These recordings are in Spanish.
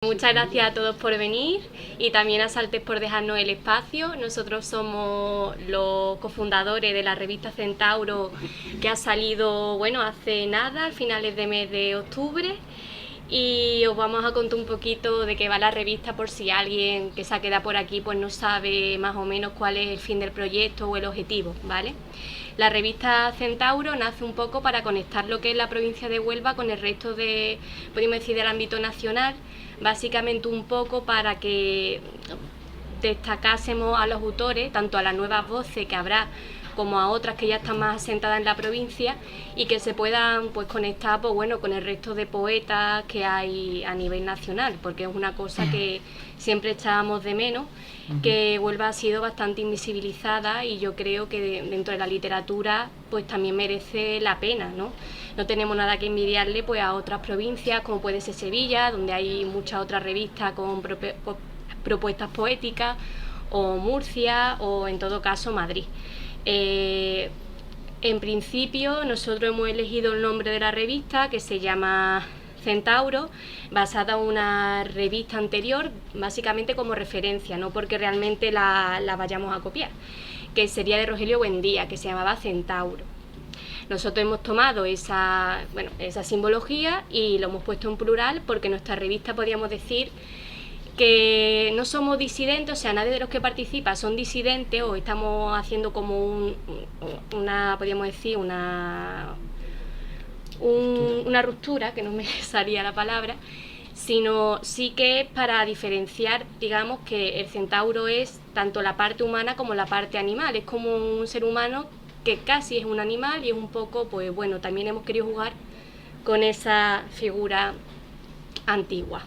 Muchas gracias a todos por venir y también a Saltes por dejarnos el espacio. Nosotros somos los cofundadores de la revista Centauro, que ha salido, bueno, hace nada, a finales de mes de octubre, y os vamos a contar un poquito de qué va la revista por si alguien que se ha quedado por aquí pues no sabe más o menos cuál es el fin del proyecto o el objetivo, ¿vale? La revista Centauro nace un poco para conectar lo que es la provincia de Huelva con el resto de, podemos decir, del ámbito nacional, básicamente un poco para que destacásemos a los autores, tanto a las nuevas voces que habrá como a otras que ya están más asentadas en la provincia, y que se puedan pues conectar pues, bueno, con el resto de poetas que hay a nivel nacional, porque es una cosa que siempre echábamos de menos, que Huelva ha sido bastante invisibilizada, y yo creo que dentro de la literatura pues también merece la pena, ¿no? No tenemos nada que envidiarle pues a otras provincias, como puede ser Sevilla, donde hay muchas otras revistas con propuestas poéticas, o Murcia, o en todo caso Madrid. En principio nosotros hemos elegido el nombre de la revista, que se llama Centauro, basada en una revista anterior, básicamente como referencia, no porque realmente la vayamos a copiar, que sería de Rogelio Buendía, que se llamaba Centauro. Nosotros hemos tomado esa simbología y lo hemos puesto en plural, porque nuestra revista, podríamos decir, que no somos disidentes, o sea, nadie de los que participa son disidentes, o estamos haciendo como podríamos decir, una ruptura, que no me salía la palabra, sino sí que es para diferenciar, digamos, que el centauro es tanto la parte humana como la parte animal, es como un ser humano que casi es un animal, y es un poco, pues bueno, también hemos querido jugar con esa figura antigua.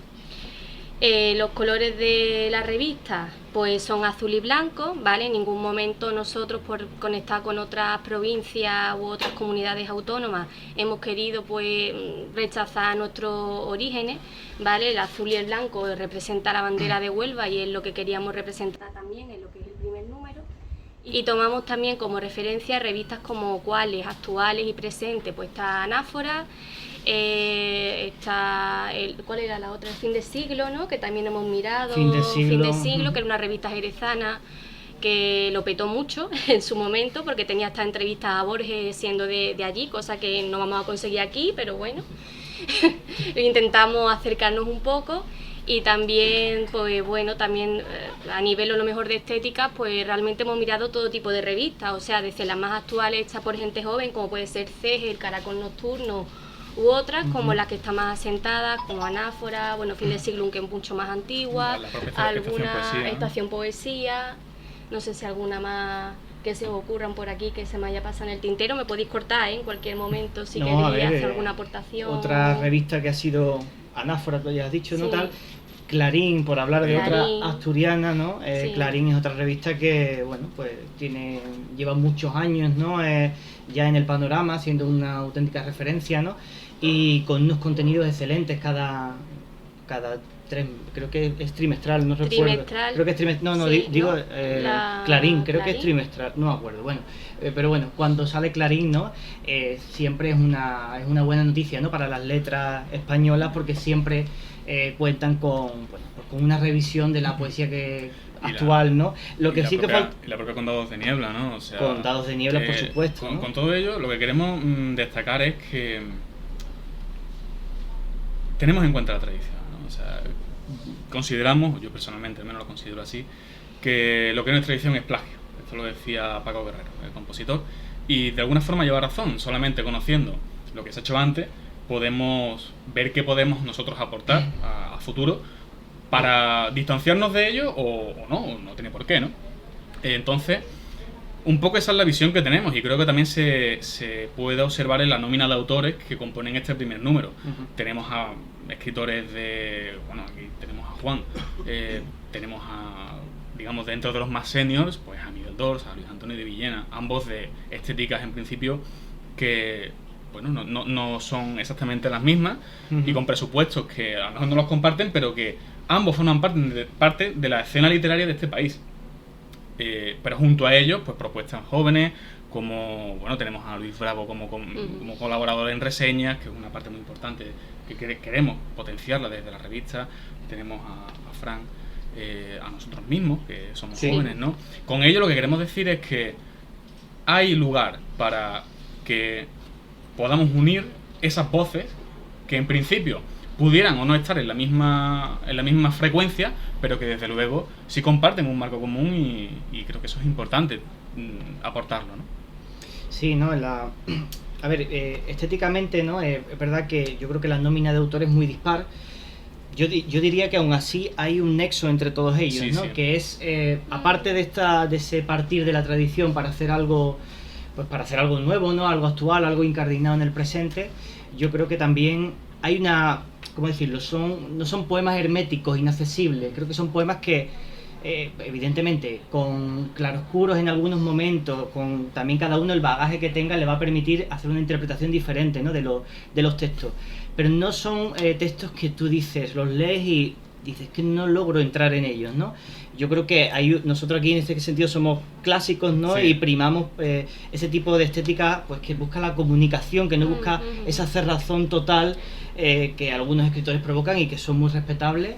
Los colores de la revista pues son azul y blanco, ¿vale? En ningún momento nosotros, por conectar con otras provincias u otras comunidades autónomas, hemos querido pues rechazar nuestros orígenes, ¿vale? El azul y el blanco representa la bandera de Huelva, y es lo que queríamos representar también en lo que es el primer número. Y tomamos también como referencia revistas como cuáles, actuales y presentes, pues está Anáfora, ¿cuál era la otra? El Fin de Siglo, ¿no? Que también hemos mirado. Fin de Siglo, que era una revista jerezana que lo petó mucho en su momento, porque tenía esta entrevista a Borges siendo de allí, cosa que no vamos a conseguir aquí, pero bueno, intentamos acercarnos un poco. Y también, pues bueno, también a nivel a lo mejor de estética, pues realmente hemos mirado todo tipo de revistas, o sea, desde las más actuales hechas por gente joven, como puede ser CEGE, El Caracol Nocturno, u otras como las que están más asentadas, como Anáfora, bueno, Fin de Siglo, que es mucho más antigua, alguna Estación Poesía, no sé si alguna más que se os ocurran por aquí que se me haya pasado en el tintero. Me podéis cortar en cualquier momento si queréis hacer alguna aportación. Otra revista que ha sido Anáfora, tú ya has dicho, ¿no? Tal. Clarín, por hablar de otra asturiana, ¿no? Sí. Clarín es otra revista que, bueno, pues lleva muchos años, ¿no? Ya en el panorama, siendo una auténtica referencia, ¿no? Y con unos contenidos excelentes cada creo que es trimestral, no recuerdo. Trimestral. Creo que es trimestral, Clarín, creo que es trimestral, no me acuerdo. Bueno, pero bueno, cuando sale Clarín, ¿no? Siempre es una buena noticia, ¿no? Para las letras españolas, porque siempre cuentan con una revisión de la poesía actual, ¿no? Lo que sí que falta. Y la propia Condados de Niebla, ¿no? O sea, Condados de Niebla, por supuesto. Con todo ello, lo que queremos destacar es que tenemos en cuenta la tradición, ¿no? O sea, consideramos, yo personalmente al menos lo considero así, que lo que no es tradición es plagio. Esto lo decía Paco Guerrero, el compositor, y de alguna forma lleva razón. Solamente conociendo lo que se ha hecho antes podemos ver qué podemos nosotros aportar a futuro para distanciarnos de ello o no tiene por qué, ¿no? Entonces, un poco esa es la visión que tenemos, y creo que también se puede observar en la nómina de autores que componen este primer número. Tenemos a escritores aquí tenemos a Juan, tenemos digamos, dentro de los más seniors, pues a Miguel Dors, a Luis Antonio de Villena, ambos de estéticas en principio que bueno, no son exactamente las mismas, y con presupuestos que a lo mejor no los comparten, pero que ambos forman parte de la escena literaria de este país. Pero junto a ellos, pues propuestas jóvenes, como, bueno, tenemos a Luis Bravo como colaborador en reseñas, que es una parte muy importante que queremos potenciarla desde la revista. Tenemos a Fran, a nosotros mismos, que somos jóvenes, ¿no? Con ello lo que queremos decir es que hay lugar para que podamos unir esas voces que en principio pudieran o no estar en la misma frecuencia, pero que desde luego sí comparten un marco común y creo que eso es importante aportarlo, ¿no? Sí, ¿no? A ver, estéticamente, ¿no? Es verdad que yo creo que la nómina de autores es muy dispar. Yo diría que aún así hay un nexo entre todos ellos, ¿no? Sí. Que es, aparte de ese partir de la tradición para hacer algo, pues para hacer algo nuevo, ¿no? Algo actual, algo incardinado en el presente, yo creo que también hay una, ¿cómo decirlo? No son poemas herméticos, inaccesibles. Creo que son poemas que, evidentemente, con claroscuros en algunos momentos, con también cada uno el bagaje que tenga, le va a permitir hacer una interpretación diferente, ¿no? de los textos. Pero no son textos que tú dices, los lees y dices que no logro entrar en ellos, ¿no? Yo creo que nosotros aquí en este sentido somos clásicos, ¿no? Sí. Y primamos ese tipo de estética, pues que busca la comunicación, que no busca esa cerrazón total que algunos escritores provocan y que son muy respetables.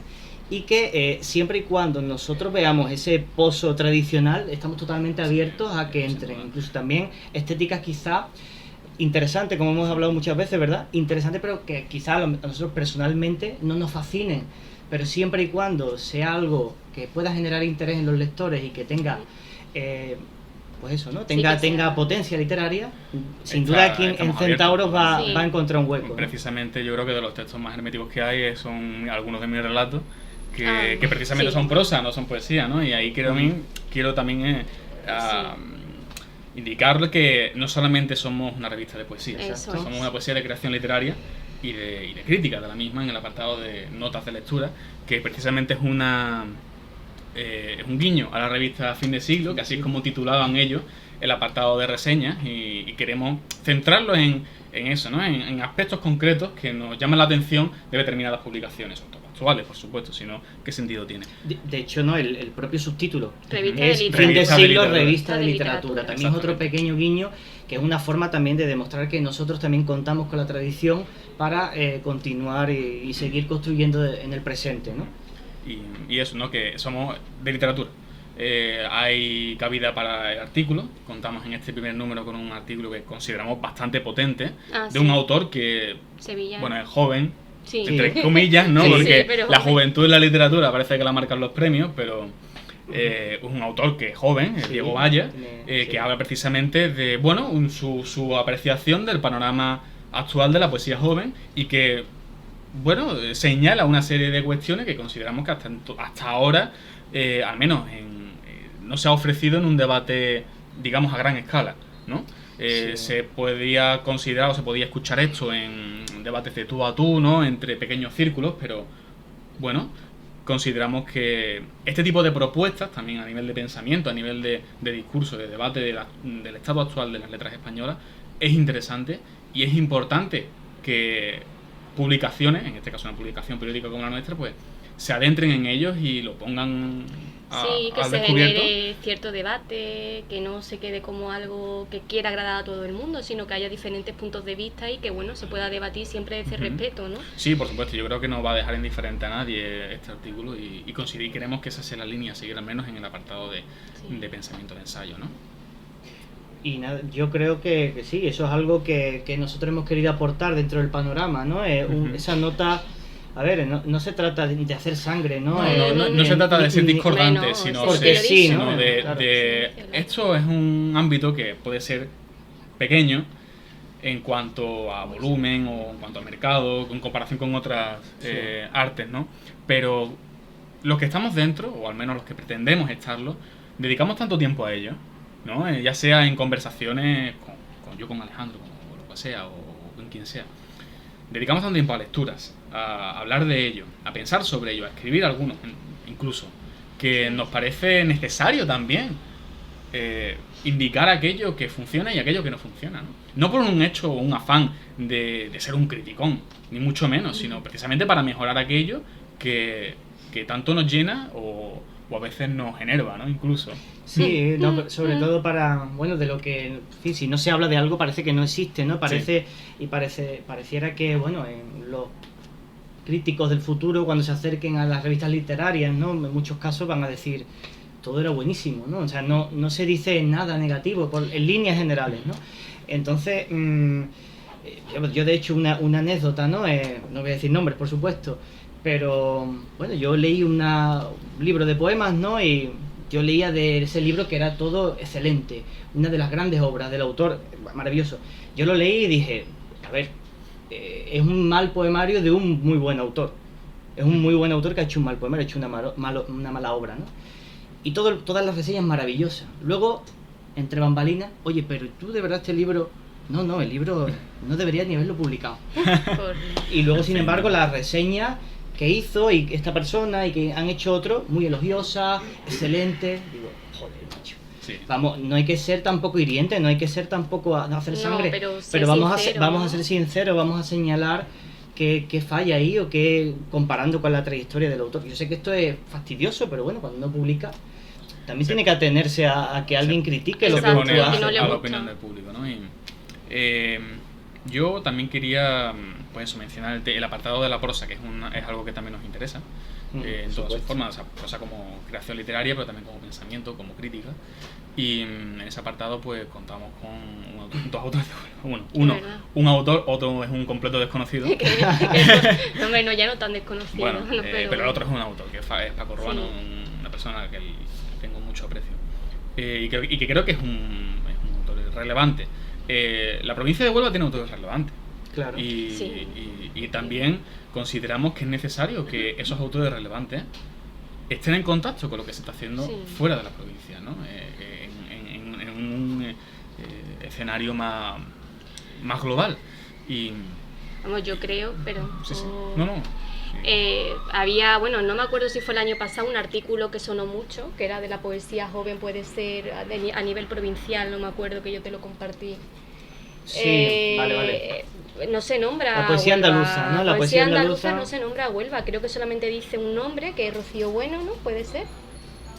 Y que siempre y cuando nosotros veamos ese pozo tradicional, estamos totalmente abiertos a que entren. Incluso también estéticas quizá interesantes, como hemos hablado muchas veces, ¿verdad? Interesantes, pero que quizá a nosotros personalmente no nos fascinen. Pero siempre y cuando sea algo que pueda generar interés en los lectores y que tenga, pues eso, ¿no? Tenga potencia literaria, sin duda aquí en Centauros va a encontrar un hueco, ¿no? Precisamente yo creo que de los textos más herméticos que hay son algunos de mis relatos, que precisamente son prosa, no son poesía, ¿no? Y ahí quiero también indicar que no solamente somos una revista de poesía, somos una poesía de creación literaria y de crítica de la misma en el apartado de notas de lectura, que precisamente es un guiño a la revista Fin de Siglo, que así es como titulaban ellos el apartado de reseñas, y queremos centrarlo en eso, ¿no? En aspectos concretos que nos llaman la atención de determinadas publicaciones, actuales, por supuesto, sino qué sentido tiene. De hecho, no, el propio subtítulo es Fin de Siglo, revista de literatura. También es otro pequeño guiño, que es una forma también de demostrar que nosotros también contamos con la tradición para continuar y seguir construyendo en el presente, ¿no? Y eso, ¿no? Que somos de literatura. Hay cabida para el artículo. Contamos en este primer número con un artículo que consideramos bastante potente, de un autor que, bueno, es joven, entre comillas, ¿no? Porque la juventud en la literatura parece que la marcan los premios, pero es un autor que es joven, Diego Valla, que habla precisamente de, bueno, su apreciación del panorama actual de la poesía joven, y que, bueno, señala una serie de cuestiones que consideramos que hasta ahora, al menos no se ha ofrecido en un debate, digamos, a gran escala, ¿no? Se podía considerar o se podía escuchar esto en debates de tú a tú, ¿no? Entre pequeños círculos, pero bueno, consideramos que este tipo de propuestas, también a nivel de pensamiento, a nivel de discurso, de debate del estado actual de las letras españolas, es interesante y es importante que publicaciones, en este caso una publicación periódica como la nuestra, pues se adentren en ellos y lo pongan que se genere cierto debate, que no se quede como algo que quiera agradar a todo el mundo, sino que haya diferentes puntos de vista y que, bueno, se pueda debatir siempre desde respeto, ¿no? Sí, por supuesto, yo creo que no va a dejar indiferente a nadie este artículo y queremos que esa sea la línea a seguir, al menos en el apartado de pensamiento de ensayo, ¿no? Y nada, yo creo que sí, eso es algo que nosotros hemos querido aportar dentro del panorama, ¿no? Esa nota. A ver, no se trata de hacer sangre, ¿no? No se trata de ser discordante, sino claro. Esto es un ámbito que puede ser pequeño en cuanto a volumen o en cuanto a mercado, en comparación con otras artes, ¿no? Pero los que estamos dentro, o al menos los que pretendemos estarlo, dedicamos tanto tiempo a ello, ¿no? Ya sea en conversaciones con Alejandro, o lo que sea, o con quien sea. Dedicamos tanto tiempo a lecturas, a hablar de ello, a pensar sobre ello, a escribir algunos incluso, que nos parece necesario también indicar aquello que funciona y aquello que no funciona, ¿no? No por un hecho o un afán de ser un criticón, ni mucho menos, sino precisamente para mejorar aquello que tanto nos llena o o a veces nos enerva, ¿no? Incluso. Sí, no, sobre todo para, bueno, de lo que, en fin, si no se habla de algo parece que no existe, ¿no? Pareciera que, bueno, en los críticos del futuro, cuando se acerquen a las revistas literarias, ¿no? En muchos casos van a decir, todo era buenísimo, ¿no? O sea, no se dice nada negativo en líneas generales, ¿no? Entonces, yo de hecho una anécdota, ¿no? No voy a decir nombres, por supuesto, pero bueno, yo leí un libro de poemas, ¿no? Y yo leía de ese libro que era todo excelente, una de las grandes obras del autor, maravilloso. Yo lo leí y dije, a ver, es un mal poemario de un muy buen autor. Es un muy buen autor que ha hecho un mal poemario, ha hecho una mala obra, ¿no? Y todas las reseñas maravillosas. Luego, entre bambalinas, oye, pero tú de verdad este libro... No, el libro no debería ni haberlo publicado. Y luego, sin embargo, las reseñas que hizo y esta persona y que han hecho otro, muy elogiosas, excelentes. Digo, joder, macho. Sí. Vamos, no hay que ser tampoco hiriente, no hay que ser tampoco a hacer sangre. Pero vamos a ser sinceros, vamos a señalar qué falla ahí o qué comparando con la trayectoria del autor. Yo sé que esto es fastidioso, pero bueno, cuando uno publica también tiene que atenerse a que alguien critique lo que uno hace. A la opinión del público, ¿no? Y, yo también quería pues eso, mencionar el apartado de la prosa, que es algo que también nos interesa en todas sus formas, o sea, prosa como creación literaria, pero también como pensamiento, como crítica. Y en ese apartado pues contamos con dos autores, un autor, otro es un completo desconocido. No, hombre, no, ya no tan desconocido. Bueno, pero el otro es un autor, que es Paco Ruano, una persona a la que tengo mucho aprecio. Y que creo que es un autor relevante. La provincia de Huelva tiene autores relevantes. Claro. Y también consideramos que es necesario que esos autores relevantes estén en contacto con lo que se está haciendo fuera de la provincia, ¿no? En un escenario más global. Y vamos, yo creo, pero Sí. Había, bueno, no me acuerdo si fue el año pasado, un artículo que sonó mucho, que era de la poesía joven, puede ser a nivel provincial, no me acuerdo, que yo te lo compartí. Sí, vale. No se nombra la poesía Huelva. andaluza, ¿no? La poesía andaluza no se nombra a Huelva, creo que solamente dice un nombre, que es Rocío Bueno, ¿no? Puede ser.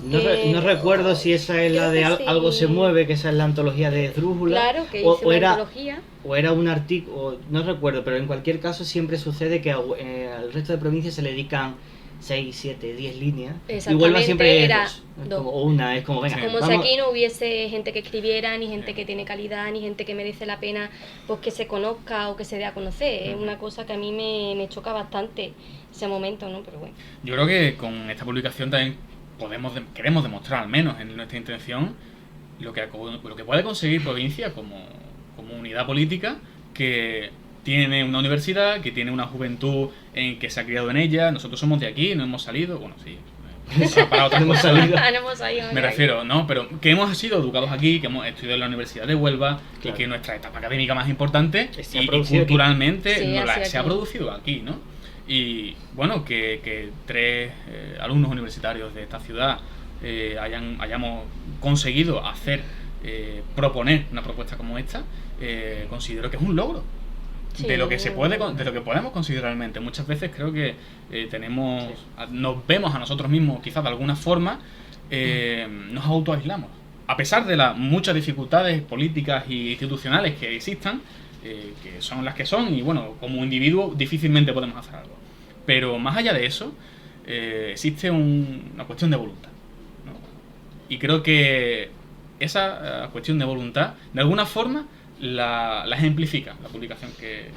No recuerdo si esa es la de Algo se mueve, que esa es la antología de Esdrújula. Claro, que hizo una antología. O era un artículo, no recuerdo, pero en cualquier caso siempre sucede que al resto de provincias se le dedican 6, 7, 10 líneas. Y Huelva siempre era dos. O una, es como, venga, como si aquí no hubiese gente que escribiera, ni gente que tiene calidad, ni gente que merece la pena pues que se conozca o que se dé a conocer. Es una cosa que a mí me choca bastante ese momento, ¿no? Pero bueno. Yo creo que con esta publicación también queremos demostrar, al menos en nuestra intención, lo que puede conseguir provincia como unidad política, que tiene una universidad, que tiene una juventud en que se ha criado en ella. Nosotros somos de aquí, no hemos salido, bueno, sí, para otras cosas. Me refiero, ¿no? Pero que hemos sido educados aquí, que hemos estudiado en la Universidad de Huelva, y que nuestra etapa académica más importante y culturalmente se ha producido aquí, ¿no? Y bueno, que 3 alumnos universitarios de esta ciudad hayamos conseguido proponer una propuesta como esta, considero que es un logro de lo que podemos conseguir realmente. Muchas veces creo que nos vemos a nosotros mismos quizás de alguna forma, nos autoaislamos a pesar de las muchas dificultades políticas e institucionales que existan, que son las que son, y bueno, como individuo difícilmente podemos hacer algo. Pero más allá de eso, existe una cuestión de voluntad, ¿no? Y creo que esa cuestión de voluntad, de alguna forma, la ejemplifica la publicación que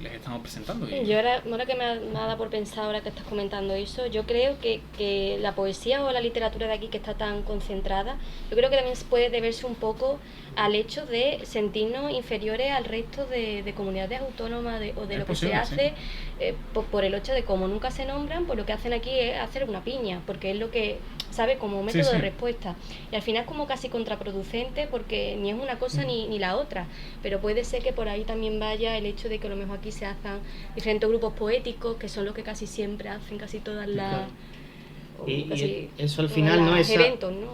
les estamos presentando. Yo ahora que me ha dado por pensar, ahora que estás comentando eso, yo creo que la poesía o la literatura de aquí, que está tan concentrada, yo creo que también puede deberse un poco al hecho de sentirnos inferiores al resto de comunidades autónomas o de lo que se hace, por el hecho de como nunca se nombran, pues lo que hacen aquí es hacer una piña, porque es lo que sabe como método de respuesta, y al final es como casi contraproducente, porque ni es una cosa ni la otra, pero puede ser que por ahí también vaya el hecho de que a lo mejor aquí se hacen diferentes grupos poéticos, que son los que casi siempre hacen casi todas las... Y eso al final no es eventos, ¿no?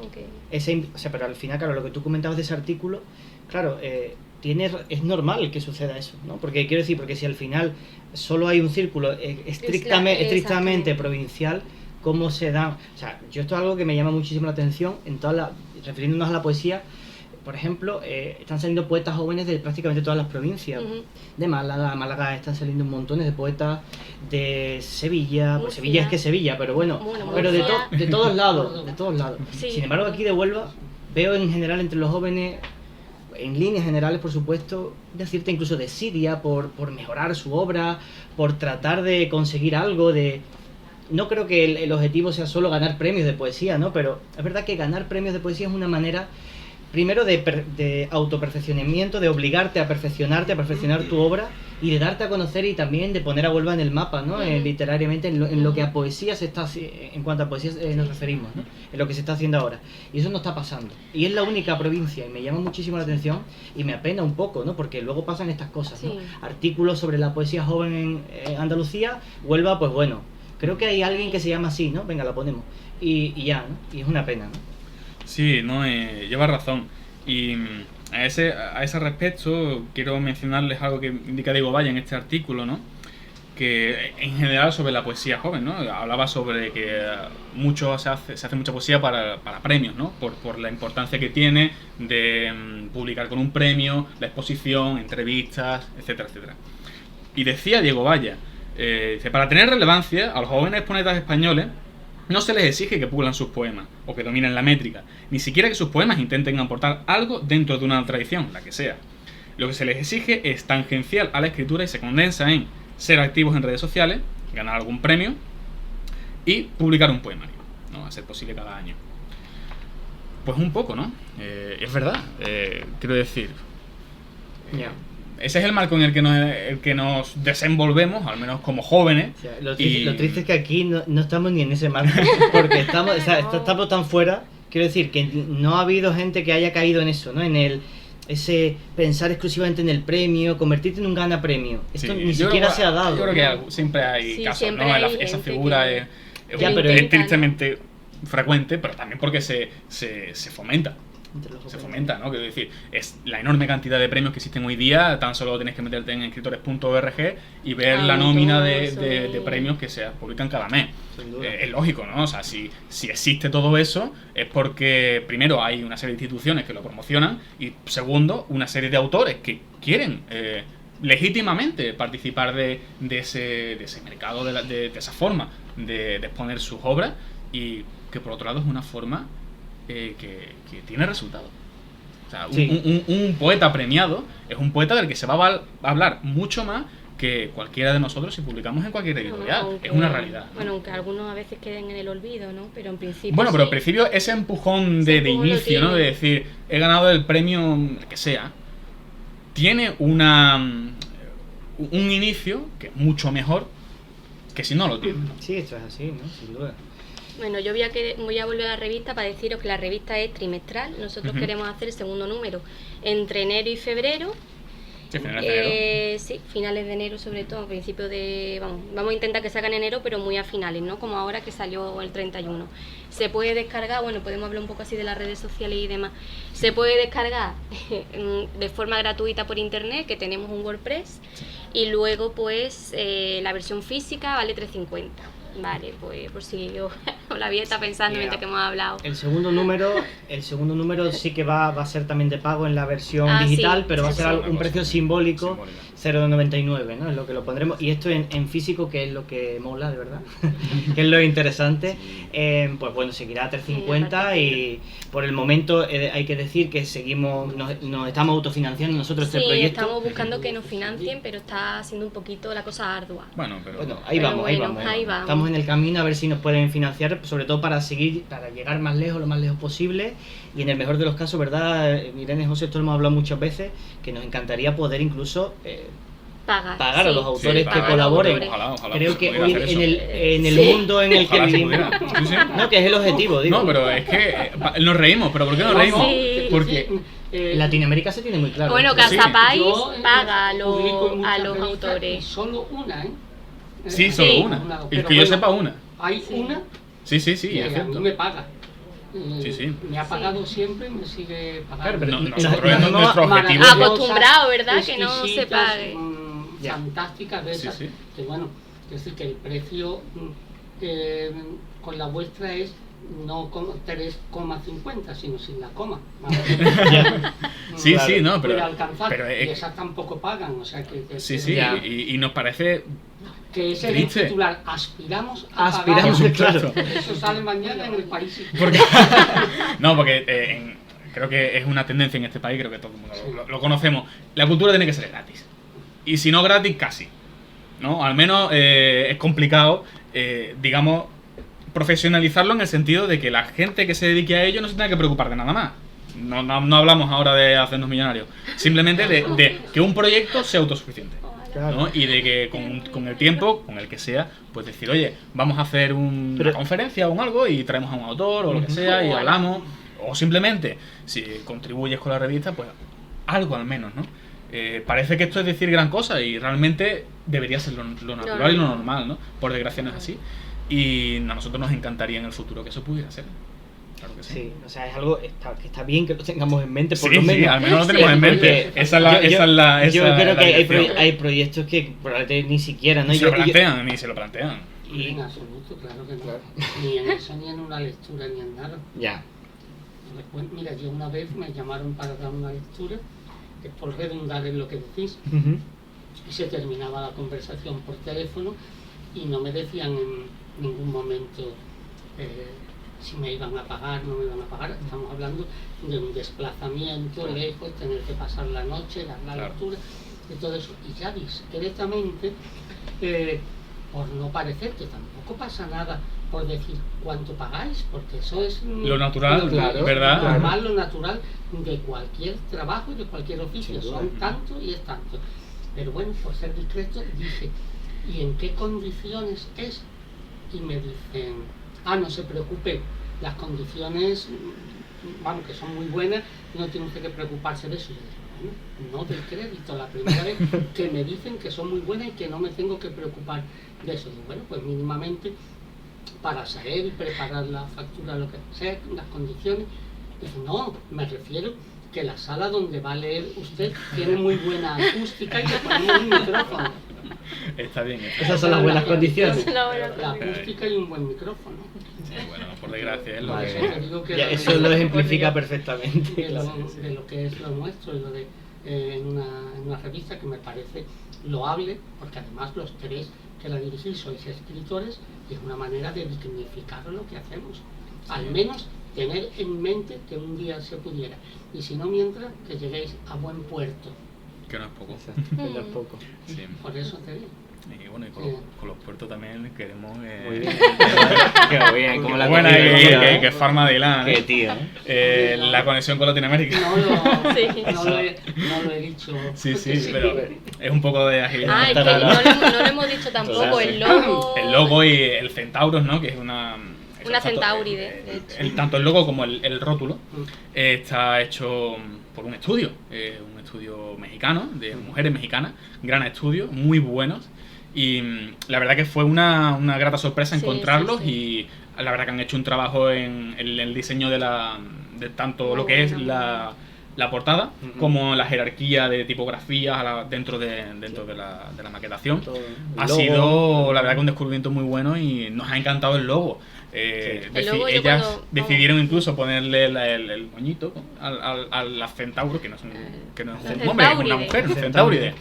Pero al final, claro, lo que tú comentabas de ese artículo, claro, es normal que suceda eso, ¿no? Porque si al final solo hay un círculo estrictamente provincial, cómo se dan... O sea, yo esto es algo que me llama muchísimo la atención, refiriéndonos a la poesía. Por ejemplo, están saliendo poetas jóvenes de prácticamente todas las provincias. De Málaga están saliendo montones de poetas, de Sevilla, pues Sevilla es que Sevilla, pero bueno, pero de todos lados, Sí. Sin embargo, aquí de Huelva veo en general entre los jóvenes, en líneas generales, por supuesto, decirte incluso desidia por mejorar su obra, por tratar de conseguir algo, no creo que el objetivo sea solo ganar premios de poesía, ¿no? Pero es verdad que ganar premios de poesía es una manera, primero, de autoperfeccionamiento, de obligarte a perfeccionarte, a perfeccionar tu obra y de darte a conocer y también de poner a Huelva en el mapa, ¿no? Literariamente, en lo que a poesía se está, en cuanto a poesía nos referimos, ¿no? En lo que se está haciendo ahora. Y eso no está pasando. Y es la única provincia, y me llama muchísimo la atención y me apena un poco, ¿no? Porque luego pasan estas cosas, ¿no? Artículos sobre la poesía joven en Andalucía, Huelva, pues bueno, creo que hay alguien que se llama así, ¿no? Venga, la ponemos. Y ya, ¿no? Y es una pena, ¿no? Sí, no, lleva razón. Y a ese respecto quiero mencionarles algo que indica Diego Valle en este artículo, ¿no? Que en general sobre la poesía joven, ¿no? Hablaba sobre que se hace mucha poesía para premios, ¿no? Por la importancia que tiene de publicar con un premio, la exposición, entrevistas, etcétera, etcétera. Y decía Diego Valle, para tener relevancia, a los jóvenes poetas españoles no se les exige que pulan sus poemas o que dominen la métrica, ni siquiera que sus poemas intenten aportar algo dentro de una tradición, la que sea. Lo que se les exige es tangencial a la escritura y se condensa en ser activos en redes sociales, ganar algún premio y publicar un poemario, ¿no? A ser posible cada año. Pues un poco, ¿no? Es verdad, quiero decir... Ese es el marco en el que nos desenvolvemos, al menos como jóvenes. O sea, lo triste es que aquí no estamos ni en ese marco, porque estamos tan fuera. Quiero decir que no ha habido gente que haya caído en eso, ¿no? En ese pensar exclusivamente en el premio, convertirte en un gana premio. Esto ni siquiera se ha dado. Yo creo que siempre hay casos, siempre ¿no? Hay esa figura es tristemente frecuente, pero también porque se fomenta. Se fomenta, ¿no? Quiero decir, es la enorme cantidad de premios que existen hoy día, tan solo tienes que meterte en escritores.org y ver la nómina de premios que se publican cada mes. Es lógico, ¿no? O sea, si existe todo eso, es porque, primero, hay una serie de instituciones que lo promocionan y, segundo, una serie de autores que quieren legítimamente participar de ese mercado, de esa forma de exponer sus obras, y que, por otro lado, es una forma que tiene resultado. O sea, un poeta premiado es un poeta del que se va a hablar mucho más que cualquiera de nosotros si publicamos en cualquier editorial. Es una realidad, ¿no? Bueno, aunque algunos a veces queden en el olvido, ¿no? Pero en principio... Bueno, pero en principio ese empujón de inicio, ¿no? De decir, he ganado el premio, que sea, tiene un inicio que es mucho mejor que si no lo tiene, ¿no? Sí, esto es así, ¿no? Sin duda. Bueno, yo voy a volver a la revista para deciros que la revista es trimestral. Nosotros queremos hacer el segundo número entre enero y febrero. Sí, finales de enero. Sí, finales de enero sobre todo, a principios de... Vamos a intentar que salgan en enero, pero muy a finales, ¿no? Como ahora que salió el 31. Se puede descargar, bueno, podemos hablar un poco así de las redes sociales y demás. Se puede descargar de forma gratuita por internet, que tenemos un WordPress. Y luego, pues, la versión física vale 3,50. Vale, pues por si yo la había estado pensando mientras que hemos hablado. El segundo número sí que va a ser también de pago en la versión digital, pero va a ser un precio simbólico, 0,99, ¿no? Es lo que lo pondremos. Y esto en físico, que es lo que mola, de verdad, que es lo interesante, pues bueno, seguirá a 3,50 y por el momento hay que decir que seguimos, nos estamos autofinanciando nosotros este proyecto. Estamos buscando que nos financien, pero está siendo un poquito la cosa ardua. Bueno, ahí vamos. Estamos en el camino a ver si nos pueden financiar, sobre todo para llegar más lejos, lo más lejos posible, y en el mejor de los casos, ¿verdad? Irene y José, esto lo hemos hablado muchas veces, que nos encantaría poder incluso pagar a los autores que colaboren. Ojalá, creo que hoy en el mundo en el que vivimos, no, que es el objetivo, digo. No, pero es que nos reímos, pero ¿por qué nos reímos? Porque Latinoamérica se tiene muy claro. Bueno, Casapáis paga a los autores. Solo una, ¿eh? Sí, solo una. Y que yo sepa una. Hay una. Sí, y es a mí cierto. me paga. Sí. Me ha pagado siempre y me sigue pagando. Pero nosotros nuestro objetivo es acostumbrado, ¿verdad? Que no se pague. Fantásticas de esas. Que bueno, es decir, que el precio con la vuestra es no como 3,50, sino sin la coma. Sí, Claro. sí, no, Puede alcanzar, pero y esas tampoco pagan, o sea que sí, sí, Ya. y nos parece que ese es triste. el titular, aspiramos a Aspiramos, pagar. claro. Eso sale mañana en el país. Porque, no, porque creo que es una tendencia en este país, creo que todo el mundo lo conocemos. La cultura tiene que ser gratis. Y si no gratis, casi. ¿No? Al menos es complicado, digamos, profesionalizarlo en el sentido de que la gente que se dedique a ello no se tenga que preocupar de nada más. No hablamos ahora de hacernos millonarios. Simplemente de que un proyecto sea autosuficiente. Claro. ¿No? Y de que con el tiempo, con el que sea, pues decir, oye, vamos a hacer una conferencia o algo y traemos a un autor o lo que sea y hablamos. O simplemente, si contribuyes con la revista, pues algo al menos, ¿no? Parece que esto es decir gran cosa y realmente debería ser lo natural y lo normal, ¿no? Por desgracia no es así. Y a nosotros nos encantaría en el futuro que eso pudiera ser. Claro que sí. Sí, o sea, es algo que está bien que lo tengamos en mente, por Sí, lo menos. sí, al menos lo tenemos en mente. Porque Esa es la yo creo que dirección. hay proyectos que probablemente ni siquiera, ¿no? Ni se lo plantean. Y en absoluto, claro que no. Ni en eso, ni en una lectura, ni en nada. Ya. Después, mira, yo una vez me llamaron para dar una lectura, que por redundar en lo que decís, Ujú. y se terminaba la conversación por teléfono y no me decían en ningún momento si me iban a pagar, no me iban a pagar. Estamos hablando de un desplazamiento lejos, tener que pasar la noche, dar la lectura, de todo eso. Y ya discretamente, por no parecer que tampoco pasa nada por decir cuánto pagáis, porque eso es Lo natural, claro, ¿verdad? lo normal, lo natural de cualquier trabajo y de cualquier oficio. Son tanto y es tanto. Pero bueno, por ser discreto, dije, ¿y en qué condiciones es? Y me dicen, no se preocupe, las condiciones, vamos, que son muy buenas, no tiene usted que preocuparse de eso. Y yo digo, bueno, no del crédito, la primera vez que me dicen que son muy buenas y que no me tengo que preocupar de eso. Digo, bueno, pues mínimamente para saber y preparar la factura, lo que sea, las condiciones. Dice, no, me refiero que la sala donde va a leer usted tiene muy buena acústica y le ponemos un micrófono. Está bien. Esas son las buenas condiciones. La acústica y un buen micrófono. Sí, bueno, por desgracia es lo Vale. que... Por eso te digo que Ya, eso lo ejemplifica perfectamente. de lo que es lo nuestro y lo de en una revista que me parece loable, porque además los tres que la dirigís sois escritores y es una manera de dignificar lo que hacemos. Al menos tener en mente que un día se pudiera. Y si no, mientras, que lleguéis a buen puerto. Que no es poco. Que no es poco. Sí. Por eso te digo. Y bueno, y con los puertos también queremos... Muy bien. Qué bien, como la buena comida, que Farma Dylan. Qué tío. La conexión con Latinoamérica. No lo he dicho. Sí, pero es un poco de agilidad. Es que no lo hemos dicho tampoco, Claro. el logo. El logo y el Centauros, ¿no? Que es una Centauri, de hecho. Tanto el logo como el rótulo está hecho por un estudio mexicano, de mujeres mexicanas, gran estudio, muy buenos. Y la verdad que fue una grata sorpresa encontrarlos y la verdad que han hecho un trabajo en el diseño de tanto lo que es la portada como la jerarquía de tipografías dentro de la maquetación. Ha sido la verdad que un descubrimiento muy bueno y nos ha encantado el logo. Ellas decidieron incluso ponerle el moñito a la Centauro, que no es un hombre, es una mujer, un Centauride.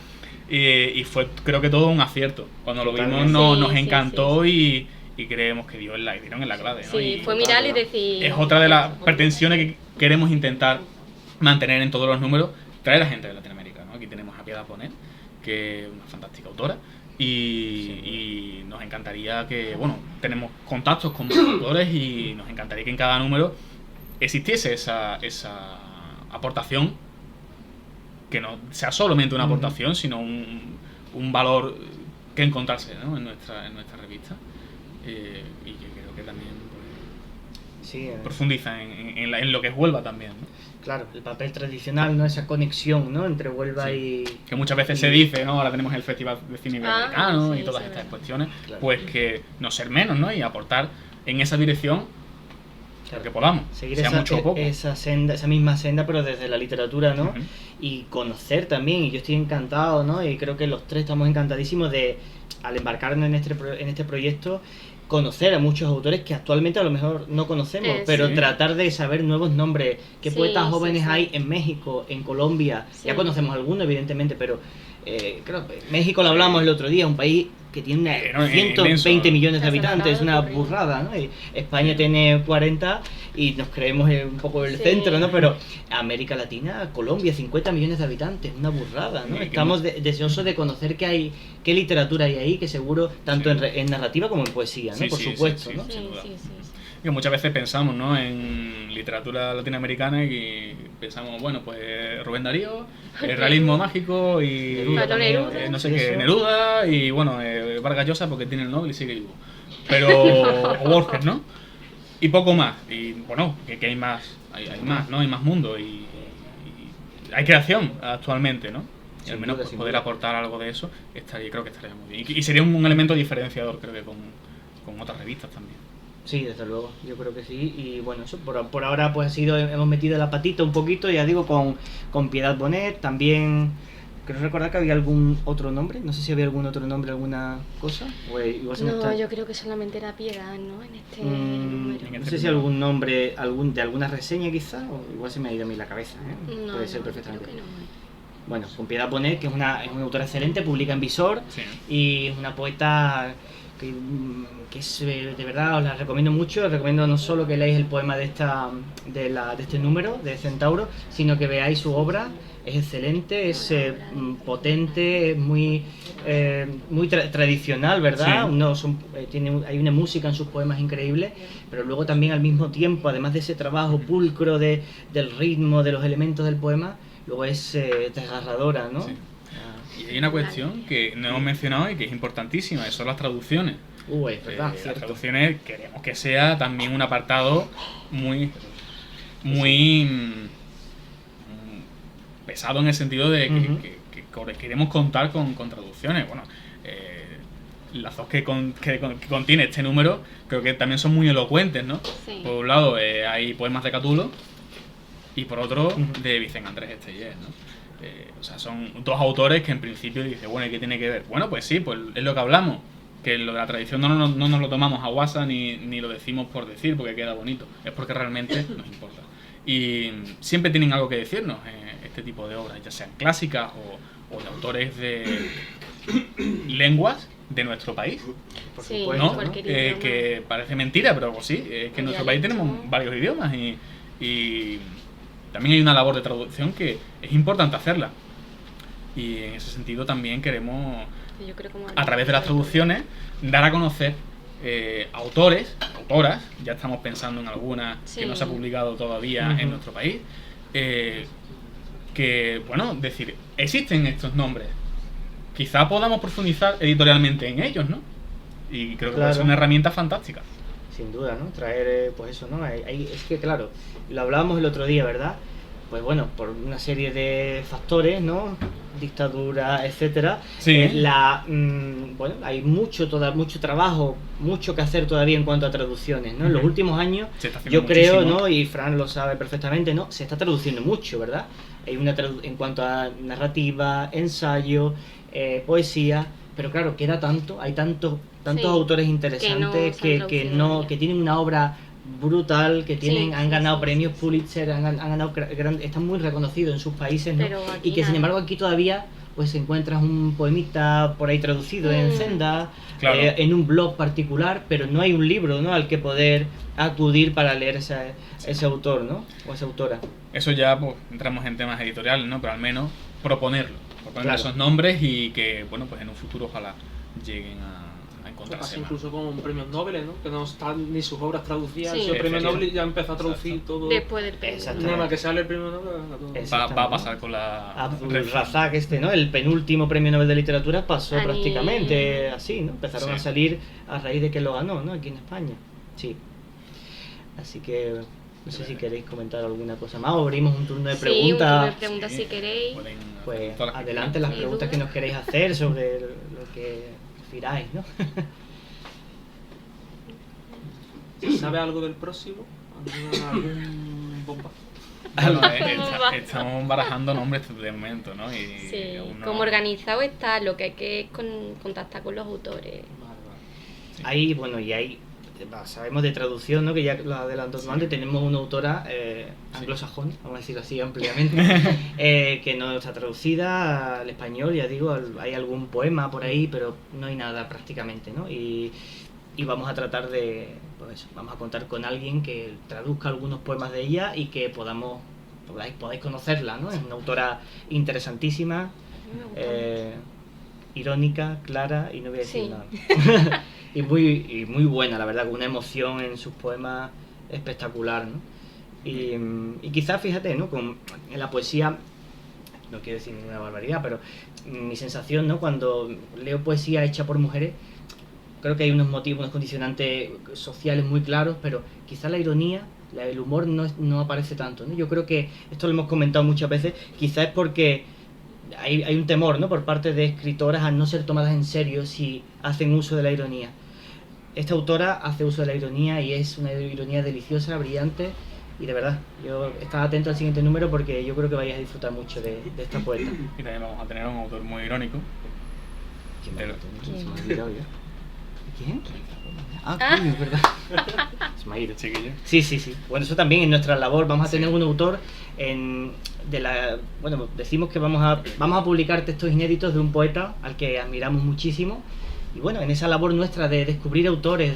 Y fue, creo que todo un acierto. Cuando lo vimos nos encantó y creemos que dieron en la clave, ¿no? Sí, Y fue mirar y decir... es otra de las pretensiones que queremos intentar mantener en todos los números, traer a gente de Latinoamérica, ¿no? Aquí tenemos a Piedad Bonet, que es una fantástica autora, y nos encantaría que, bueno, tenemos contactos con autores y nos encantaría que en cada número existiese esa aportación, que no sea solamente una aportación, sino un valor que encontrarse, ¿no? en nuestra revista, y que creo que también profundiza en lo que es Huelva también, ¿no? Claro, el papel tradicional, ¿no? Esa conexión, ¿no? Entre Huelva y... Que muchas veces se dice, ¿no? Ahora tenemos el Festival de Cine Iberoamericano y todas estas cuestiones, pues que no ser menos, ¿no? Y aportar en esa dirección lo que podamos, seguir sea mucho o poco. esa misma senda, pero desde la literatura, ¿no? Y conocer también, y yo estoy encantado, ¿no? Y creo que los tres estamos encantadísimos de, al embarcarnos en este proyecto, conocer a muchos autores que actualmente a lo mejor no conocemos, pero tratar de saber nuevos nombres, qué poetas jóvenes hay en México, en Colombia, ya conocemos algunos evidentemente, pero claro, México lo hablamos el otro día, un país que tiene 120 millones de habitantes, es una burrada, ¿no? Y España tiene 40 y nos creemos un poco el centro, ¿no? Pero América Latina, Colombia, 50 millones de habitantes, una burrada, ¿no? Estamos deseosos de conocer qué literatura hay ahí, que seguro, tanto en narrativa como en poesía, ¿no? Por supuesto, ¿no? Sí. Que muchas veces pensamos, ¿no?, en literatura latinoamericana y pensamos, bueno, pues Rubén Darío, el realismo mágico y no sé qué, Neruda y bueno, Vargas Llosa porque tiene el Nobel y sigue vivo. Pero o Borges, ¿no? Y poco más. Y bueno, que hay más, hay más, ¿no? Hay más mundo y hay creación actualmente, ¿no? Y al menos pues, poder aportar algo de eso, creo que estaría muy bien. Y sería un elemento diferenciador, creo que con otras revistas también. Sí, desde luego, yo creo que sí. Y bueno, eso por ahora pues hemos metido la patita un poquito, ya digo, con Piedad Bonet. También creo recordar que había algún otro nombre, no sé si había algún otro nombre, alguna cosa. No, yo creo que solamente era Piedad, ¿no? En este número. No sé si algún nombre, de alguna reseña quizá, o igual se me ha ido a mí la cabeza, No, puede ser perfectamente. Creo que no. Bueno, con Piedad Bonet, que es una autora excelente, publica en Visor, y es una poeta que es, de verdad os la recomiendo mucho. Os recomiendo no solo que leáis el poema de este número de Centauro, sino que veáis su obra. Es excelente, es potente, es muy tradicional, ¿verdad? Hay una música en sus poemas increíble, pero luego también al mismo tiempo, además de ese trabajo pulcro del ritmo, de los elementos del poema, luego es desgarradora, ¿no? Y hay una cuestión que no hemos mencionado y que es importantísima, que son las traducciones. Es verdad, las traducciones queremos que sea también un apartado muy pesado en el sentido de que queremos contar con traducciones. Bueno, las dos que contiene este número creo que también son muy elocuentes, ¿no? Sí. Por un lado hay poemas de Catulo y por otro de Vicente Andrés Estellés, ¿no? O sea, son dos autores que en principio dicen, bueno, ¿y qué tiene que ver? Bueno, pues sí, pues es lo que hablamos, que lo de la tradición no nos lo tomamos a guasa ni lo decimos por decir porque queda bonito, es porque realmente nos importa. Y siempre tienen algo que decirnos este tipo de obras, ya sean clásicas o de autores de lenguas de nuestro país, por supuesto, ¿no? Que parece mentira, pero pues sí, es que en nuestro país tenemos varios idiomas y también hay una labor de traducción que es importante hacerla. Y en ese sentido también queremos, a través de las traducciones, dar a conocer autores, autoras, ya estamos pensando en alguna que no se ha publicado todavía en nuestro país, que, bueno, decir, existen estos nombres, quizá podamos profundizar editorialmente en ellos, ¿no? Y creo que es una herramienta fantástica. Sin duda, ¿no? Traer, pues eso, ¿no? Es que, claro, lo hablábamos el otro día, ¿verdad? Pues bueno, por una serie de factores, ¿no? Dictadura, etcétera. Bueno, hay mucho trabajo, mucho que hacer todavía en cuanto a traducciones, ¿no? En los últimos años, yo creo, ¿no? Y Fran lo sabe perfectamente, ¿no? Se está traduciendo mucho, ¿verdad? Hay en cuanto a narrativa, ensayo, poesía, pero claro, queda tanto, hay tantos autores interesantes que tienen una obra brutal, que han ganado premios Pulitzer, han ganado están muy reconocidos en sus países, ¿no? Y que sin embargo aquí todavía pues encuentras un poemita por ahí traducido en Zenda, en un blog particular, pero no hay un libro, ¿no?, al que poder acudir para leer ese autor, ¿no?, o esa autora. Eso ya pues entramos en temas editoriales, ¿no?, pero al menos proponer esos nombres y que, bueno, pues en un futuro ojalá lleguen a encontrarse. Incluso con premios Nobel, ¿no?, que no están ni sus obras traducidas, el premio Nobel ya empezó a traducir todo. Después del premio. Nada más que sale el premio Nobel. Va a pasar con la Abdul Razak, ¿no? El penúltimo premio Nobel de literatura pasó prácticamente así, ¿no? Empezaron a salir a raíz de que lo ganó, ¿no?, aquí en España. Sí. Así que no sé si queréis comentar alguna cosa más o abrimos un turno de preguntas. Un turno de preguntas si queréis. Pues adelante las preguntas que nos queréis hacer sobre lo que prefiráis, ¿no? ¿Sabe algo del próximo? ¿Algún bomba? Bueno, estamos barajando nombres de momento, ¿no? Como organizado está, lo que hay que es contactar con los autores. Hay, bueno, y hay, sabemos de traducción, ¿no? Que ya lo adelantó antes, tenemos una autora anglosajón, vamos a decirlo así ampliamente, que no está traducida al español, ya digo, hay algún poema por ahí, pero no hay nada prácticamente, ¿no? Y vamos a tratar de, pues eso, vamos a contar con alguien que traduzca algunos poemas de ella y que podáis conocerla, ¿no? Es una autora interesantísima, irónica, clara, y no voy a decir nada. y muy buena, la verdad, con una emoción en sus poemas espectacular, ¿no? Y quizás, fíjate, ¿no? En la poesía, no quiero decir ninguna barbaridad, pero mi sensación, ¿no? Cuando leo poesía hecha por mujeres, creo que hay unos motivos, unos condicionantes sociales muy claros, pero quizás la ironía, el humor no aparece tanto, ¿no? Yo creo que, esto lo hemos comentado muchas veces, quizás es porque hay un temor, ¿no? Por parte de escritoras a no ser tomadas en serio si hacen uso de la ironía. Esta autora hace uso de la ironía y es una ironía deliciosa, brillante, y de verdad, yo estaba atento al siguiente número porque yo creo que vais a disfrutar mucho de esta poeta. Y también vamos a tener un autor muy irónico. ¿Quién? Coño, es verdad. Ismail. Sí. Bueno, eso también es nuestra labor. Vamos a tener un autor bueno, decimos que vamos a publicar textos inéditos de un poeta al que admiramos muchísimo. Y bueno, en esa labor nuestra de descubrir autores,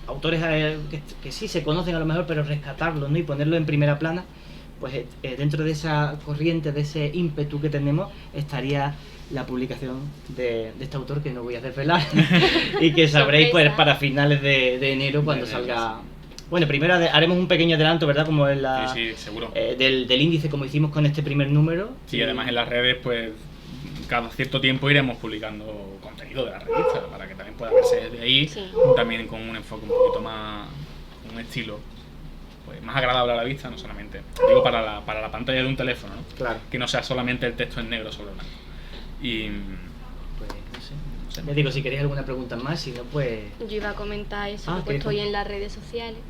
autores que sí se conocen a lo mejor, pero rescatarlos, ¿no? Y ponerlos en primera plana, pues dentro de esa corriente, de ese ímpetu que tenemos, estaría la publicación de este autor que no voy a desvelar y que sabréis pues para finales de enero cuando salga. Bueno, primero haremos un pequeño adelanto, ¿verdad? Como en la seguro. Del índice, como hicimos con este primer número. Sí, además en las redes pues cada cierto tiempo iremos publicando contenido de la revista para que también pueda verse desde ahí, también con un enfoque un poquito más, un estilo pues más agradable a la vista, no solamente, digo para la pantalla de un teléfono, ¿no? Claro. Que no sea solamente el texto en negro sobre blanco. Y pues no sé. Les digo, si queréis alguna pregunta más, si no, pues... Yo iba a comentar eso, que estoy en las redes sociales,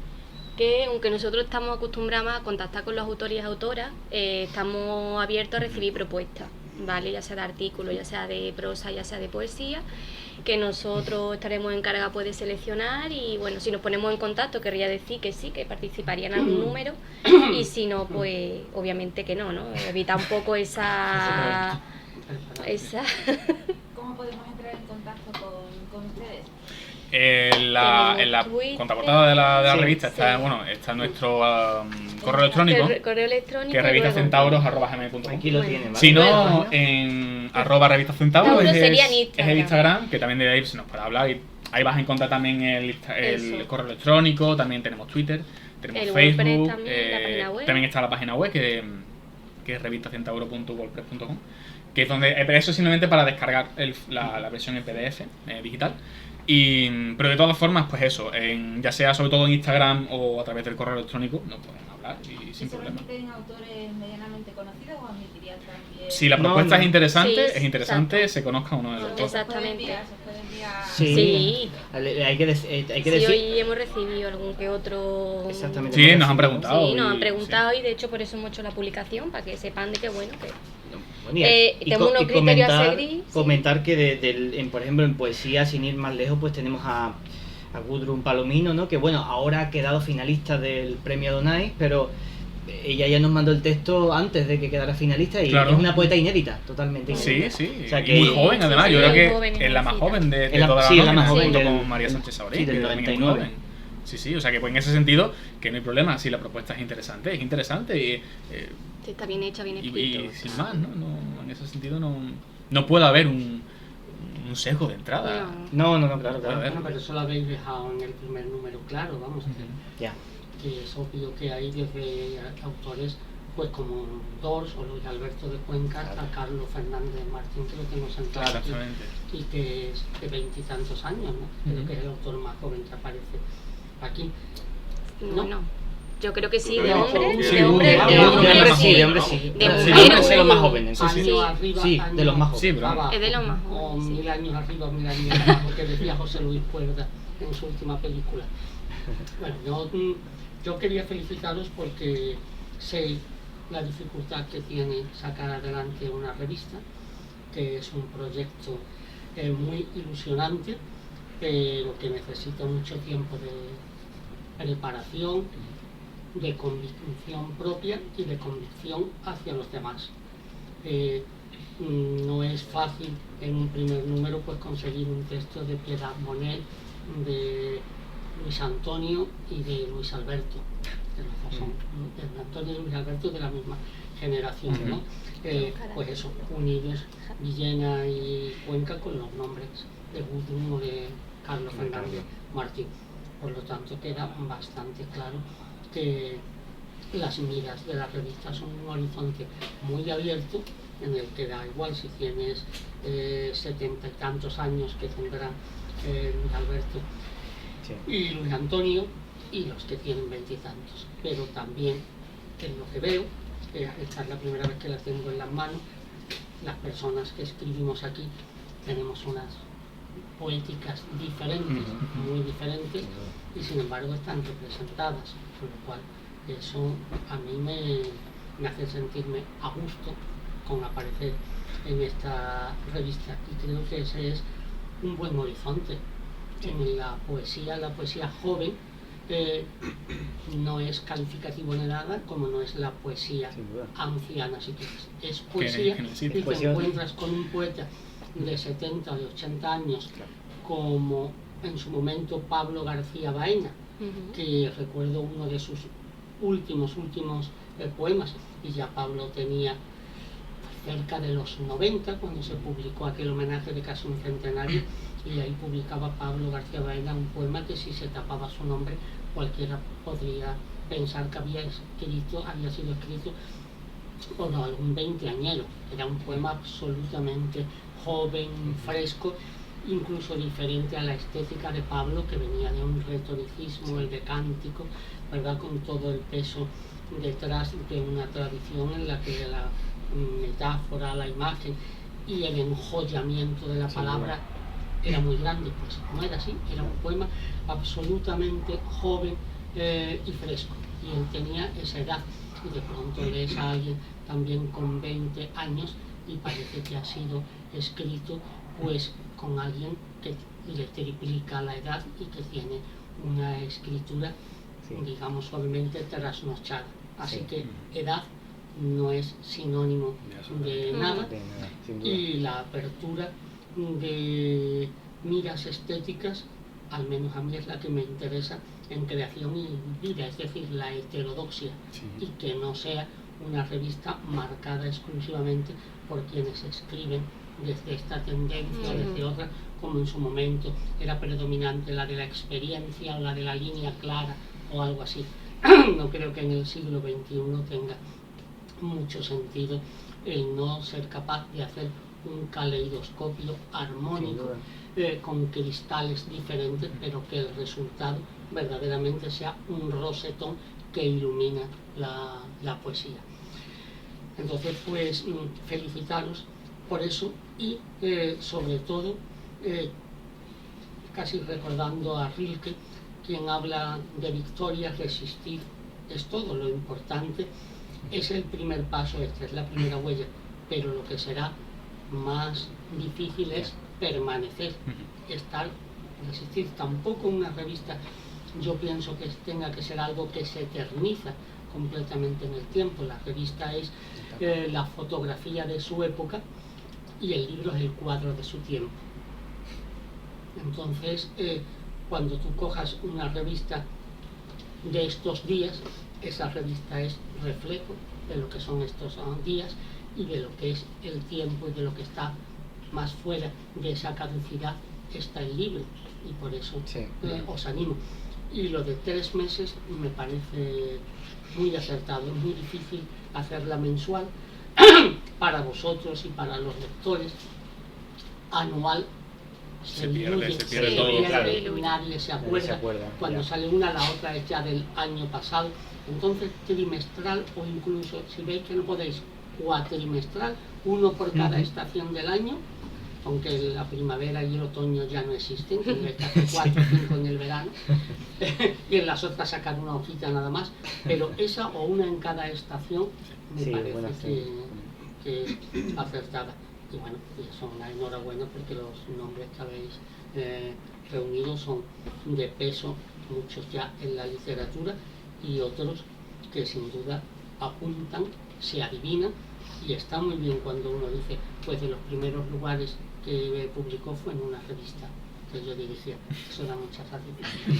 que aunque nosotros estamos acostumbrados a contactar con los autores y autoras, estamos abiertos a recibir propuestas, ¿vale? Ya sea de artículos, ya sea de prosa, ya sea de poesía, que nosotros estaremos encargados pues, de seleccionar y bueno, si nos ponemos en contacto querría decir que sí, que participaría en algún número y si no, pues obviamente que no, ¿no? Evita un poco esa... ¿Cómo podemos entrar en contacto con ustedes? En la contraportada de la revista está nuestro correo electrónico, que es revistacentauros@gmail.com. Aquí lo tienen, ¿vale? Si no, en @revistacentauros es el Instagram, que también de ahí se nos puede hablar y ahí vas a encontrar también el correo electrónico, también tenemos Twitter, tenemos el Facebook, también, la página web. También está la página web que es revistacentauro.wordpress.com, que es donde, pero eso simplemente para descargar la versión en PDF digital. Pero de todas formas, pues eso, ya sea sobre todo en Instagram o a través del correo electrónico, nos pueden hablar y sin problema. ¿Se permiten autores medianamente conocidos o admitirían también? Si la propuesta es interesante, exacto. Se conozca uno de los dos. Exactamente. Sí. Hay que decir... hoy hemos recibido algún que otro... Exactamente. Sí, nos han preguntado. Sí, nos han preguntado y de hecho por eso hemos hecho la publicación, para que sepan de qué bueno que... tenemos unos criterios a seguir. Comentar que por ejemplo en poesía, sin ir más lejos, pues tenemos a Gudrun Palomino, ¿no? Que bueno, ahora ha quedado finalista del premio Donais, pero ella ya nos mandó el texto antes de que quedara finalista y es una poeta inédita, totalmente inédita. Sí. O sea y muy joven además, yo creo que es la más joven de todas las más joven junto con María Sánchez Sauré, del 99. Sí, o sea que pues en ese sentido que no hay problema, si la propuesta es interesante y está bien hecha, bien escrito. Y sin más, ¿no? En ese sentido no puede haber un sesgo de entrada. No, claro. Bueno, pero eso lo habéis dejado en el primer número, claro, vamos a ver. Ya. Que es obvio que hay desde autores pues como Dors o Luis Alberto de Cuenca a Carlos Fernández Martín, creo que nos han traído y que es de 20 y tantos años, ¿no? Creo que es el autor más joven que aparece aquí. No. Yo creo que sí, de hombre sí. De hombre sí. De mujer es de los más jóvenes. Sí, de los más jóvenes. Es de los más jóvenes. O 1000 años arriba, 1000 años abajo, que decía José Luis Cuerda en su última película. Bueno, yo quería felicitaros porque sé la dificultad que tiene sacar adelante una revista, que es un proyecto muy ilusionante, pero que necesita mucho tiempo de preparación, de convicción propia y de convicción hacia los demás. No es fácil en un primer número pues conseguir un texto de Piedad Monet, de Luis Antonio y de Luis Alberto, que los dos son de Antonio y Luis Alberto de la misma generación, ¿no? Pues eso, unir Villena y Cuenca con los nombres de Gudrun o de Carlos Fernández Martín. Por lo tanto queda bastante claro que las miras de la revista son un horizonte muy abierto, en el que da igual si tienes 70 y tantos años que tendrá Luis Alberto y Luis Antonio, y los que tienen 20 y tantos. Pero también, en lo que veo, esta es la primera vez que la tengo en las manos, las personas que escribimos aquí tenemos unas poéticas diferentes, muy diferentes, y sin embargo están representadas, con lo cual eso a mí me hace sentirme a gusto con aparecer en esta revista, y creo que ese es un buen horizonte. En la poesía joven no es calificativo de nada, como no es la poesía anciana, si quieres. Es poesía, y te encuentras con un poeta de 70 o de 80 años, como en su momento Pablo García Baena, que recuerdo uno de sus últimos poemas, y ya Pablo tenía cerca de los 90 cuando se publicó aquel homenaje de casi un centenario, y ahí publicaba Pablo García Baena un poema que, si se tapaba su nombre, cualquiera podría pensar que había sido escrito por algún veinteañero. Era un poema absolutamente joven, fresco, incluso diferente a la estética de Pablo, que venía de un retoricismo, el de cántico, ¿verdad?, con todo el peso detrás de una tradición en la que la metáfora, la imagen y el enjollamiento de la palabra era muy grande. Pues no era así, era un poema absolutamente joven y fresco, y él tenía esa edad, y de pronto lees a alguien también con 20 años y parece que ha sido escrito pues con alguien que le triplica la edad y que tiene una escritura, digamos, suavemente trasnochada. Así que edad no es sinónimo de nada, y la apertura de miras estéticas, al menos a mí, es la que me interesa en creación y vida, es decir, la heterodoxia, y que no sea una revista marcada exclusivamente por quienes escriben desde esta tendencia o desde otra, como en su momento era predominante la de la experiencia o la de la línea clara o algo así. No creo que en el siglo XXI tenga mucho sentido el no ser capaz de hacer un caleidoscopio armónico con cristales diferentes, pero que el resultado verdaderamente sea un rosetón que ilumina la poesía. Entonces, pues felicitaros por eso, y sobre todo casi recordando a Rilke, quien habla de victoria, resistir es todo, lo importante es el primer paso, esta es la primera huella, pero lo que será más difícil es permanecer, estar, resistir. Tampoco una revista, yo pienso que tenga que ser algo que se eterniza completamente en el tiempo. La revista es la fotografía de su época y el libro es el cuadro de su tiempo. Entonces, cuando tú cojas una revista de estos días, esa revista es reflejo de lo que son estos días y de lo que es el tiempo, y de lo que está más fuera de esa caducidad está el libro, y por eso os animo. Y lo de 3 meses me parece muy acertado. Es muy difícil hacerla mensual para vosotros y para los lectores. Anual se pierde todo, claro. Nadie se acuerda. Cuando sale una, la otra es ya del año pasado. Entonces, trimestral, o incluso, si veis que no podéis, cuatrimestral, uno por cada estación del año, aunque la primavera y el otoño ya no existen, tendréis que hacer 4 o 5 en el verano, y en las otras sacar una hojita nada más, pero esa o una en cada estación me parece que es acertada. Y bueno, eso, una enhorabuena, porque los nombres que habéis reunidos son de peso, muchos ya en la literatura y otros que sin duda apuntan, se adivinan, y está muy bien cuando uno dice, pues de los primeros lugares que publicó fue en una revista que yo dirigía. Eso da mucha satisfacción.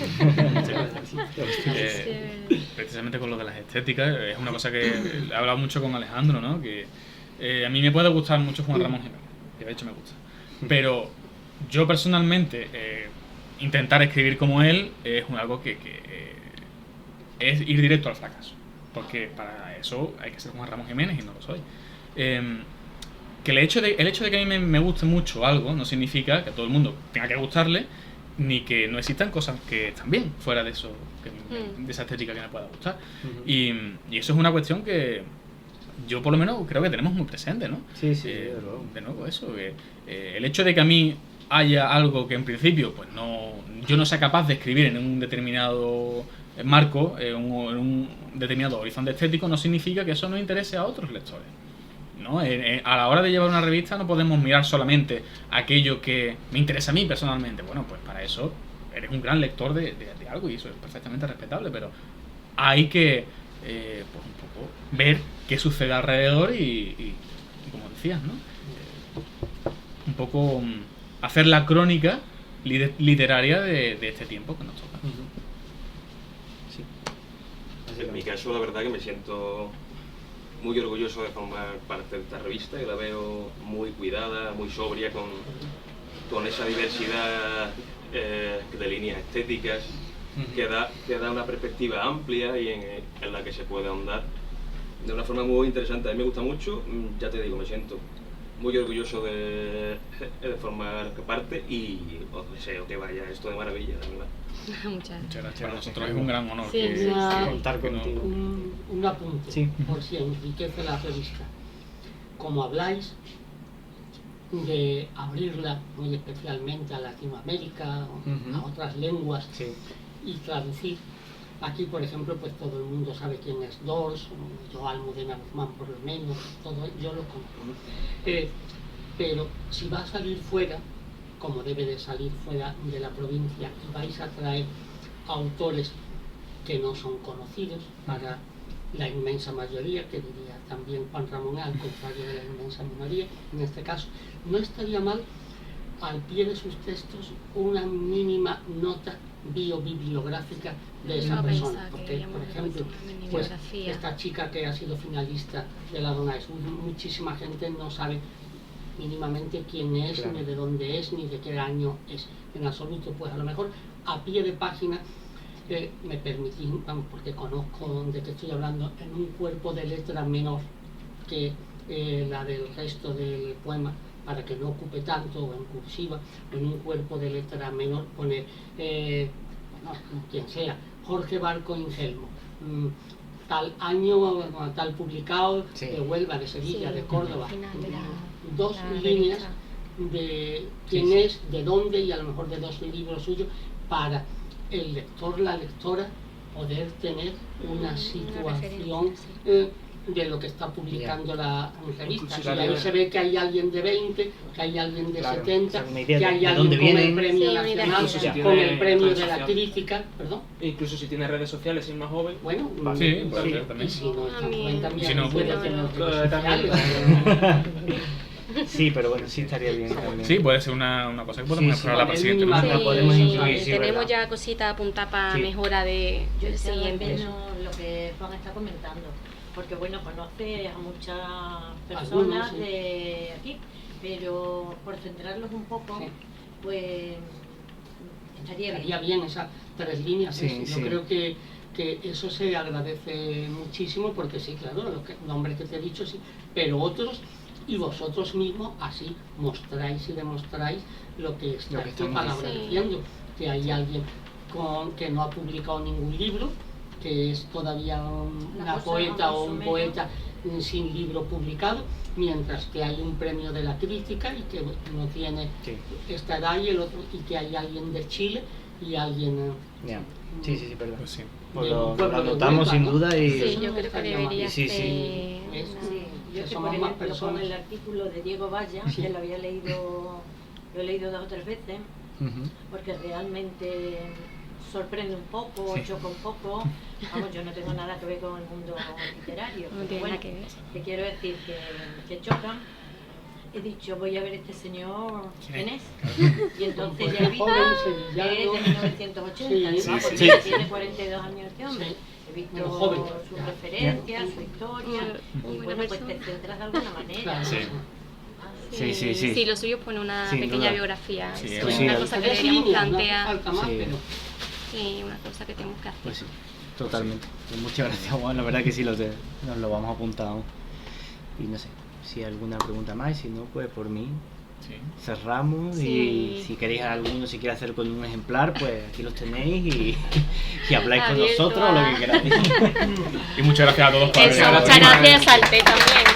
Precisamente con lo de las estéticas, es una cosa que he hablado mucho con Alejandro, ¿no? Que a mí me puede gustar mucho Juan Ramón Jiménez, que de hecho me gusta, pero yo personalmente intentar escribir como él es algo que es ir directo al fracaso, porque para eso hay que ser Juan Ramón Jiménez y no lo soy. Que el hecho de que a mí me guste mucho algo no significa que a todo el mundo tenga que gustarle, ni que no existan cosas que están bien fuera de eso, de esa estética que me pueda gustar. Y eso es una cuestión que yo por lo menos creo que tenemos muy presente, ¿no? Sí, de nuevo eso, el hecho de que a mí haya algo que en principio pues yo no sea capaz de escribir en un determinado marco, en un determinado horizonte estético, no significa que eso no interese a otros lectores, ¿no? A la hora de llevar una revista no podemos mirar solamente aquello que me interesa a mí personalmente. Bueno, pues para eso eres un gran lector de algo y eso es perfectamente respetable, pero hay que pues un poco ver qué sucede alrededor y como decías, ¿no? Un poco hacer la crónica literaria de este tiempo que nos toca. En mi caso, la verdad que me siento muy orgulloso de formar parte de esta revista, y la veo muy cuidada, muy sobria, con esa diversidad de líneas estéticas que da una perspectiva amplia y en la que se puede ahondar de una forma muy interesante. A mí me gusta mucho, ya te digo, me siento muy orgulloso de formar parte y os deseo que vaya esto de maravilla, de verdad. Muchas gracias. Para nosotros es un gran honor contar contigo. Un apunte, por si enriquece la revista. Como habláis de abrirla muy especialmente a Latinoamérica, a otras lenguas, y traducir. Aquí, por ejemplo, pues todo el mundo sabe quién es Dors, yo Almudena Guzmán por lo menos, yo lo conozco. Pero si va a salir fuera, como debe de salir fuera de la provincia, y vais a traer autores que no son conocidos para la inmensa mayoría, que diría también Juan Ramón, al contrario de la inmensa minoría, en este caso, no estaría mal al pie de sus textos una mínima nota biobibliográfica de esa persona, porque por ejemplo pues esta chica que ha sido finalista de la Donais, muchísima gente no sabe mínimamente quién es, ni de dónde es, ni de qué año es en absoluto. Pues a lo mejor a pie de página me permití, porque conozco de qué estoy hablando, en un cuerpo de letra menor que la del resto del poema, para que no ocupe tanto, o en cursiva, en un cuerpo de letra menor poner, quien sea, Jorge Barco Ingelmo, tal año, tal publicado, de Huelva, de Sevilla, de Córdoba, dos líneas de quién es, de dónde, y a lo mejor de dos libros suyos, para el lector, la lectora, poder tener una situación de lo que está publicando la revista. Y ahí se ve que hay alguien de 20, que hay alguien de 70, que hay alguien con el premio nacional, con el premio de la crítica, perdón. Incluso si tiene redes sociales y es más joven. Bueno, sí, puede ser también. Y si no está joven también, si no, puede tener redes sociales. Sí, pero bueno, sí estaría bien también. Sí, puede ser una cosa que podemos explorar para el siguiente. Podemos incluir, tenemos ya cositas apuntadas para mejora de siguiente. Lo que Juan está comentando, porque bueno, conoce a muchas personas de aquí, pero por centrarlos un poco, pues estaría bien esas 3 líneas. Yo creo que eso se agradece muchísimo, porque sí, claro, los nombres que te he dicho, sí, pero otros, y vosotros mismos así mostráis y demostráis lo que estáis diciendo, que hay alguien que no ha publicado ningún libro, que es todavía una poeta o un poeta sin libro publicado, mientras que hay un premio de la crítica y que no tiene esta edad, y el otro, y que hay alguien de Chile y alguien sí, perdón. Pues sí. Pues lo anotamos sin duda y sí, yo creo que debería yo que por ejemplo con el artículo de Diego Valla, que lo he leído 2 o 3 veces, porque realmente sorprende un poco, choca un poco. Vamos, yo no tengo nada que ver con el mundo literario, pero bueno, te quiero decir que chocan. He dicho, voy a ver este señor, ¿quién es? Y entonces ya he visto que es de 1980, porque tiene 42 años este hombre. He visto sus referencias, su historia, y bueno, pues te centras de alguna manera. Sí, lo suyo pone una pequeña biografía. Es una cosa que deberíamos plantear. Sí, una cosa que tenemos que hacer. Pues sí, totalmente. Pues muchas gracias, Juan. La verdad que sí, nos lo vamos apuntando. Y no sé, si hay alguna pregunta más, si no, pues por mí cerramos. Y si queréis alguno, si queréis hacer con un ejemplar, pues aquí los tenéis y habláis con nosotros o lo que queráis. Y muchas gracias a todos por haber venido. Muchas gracias al TED también.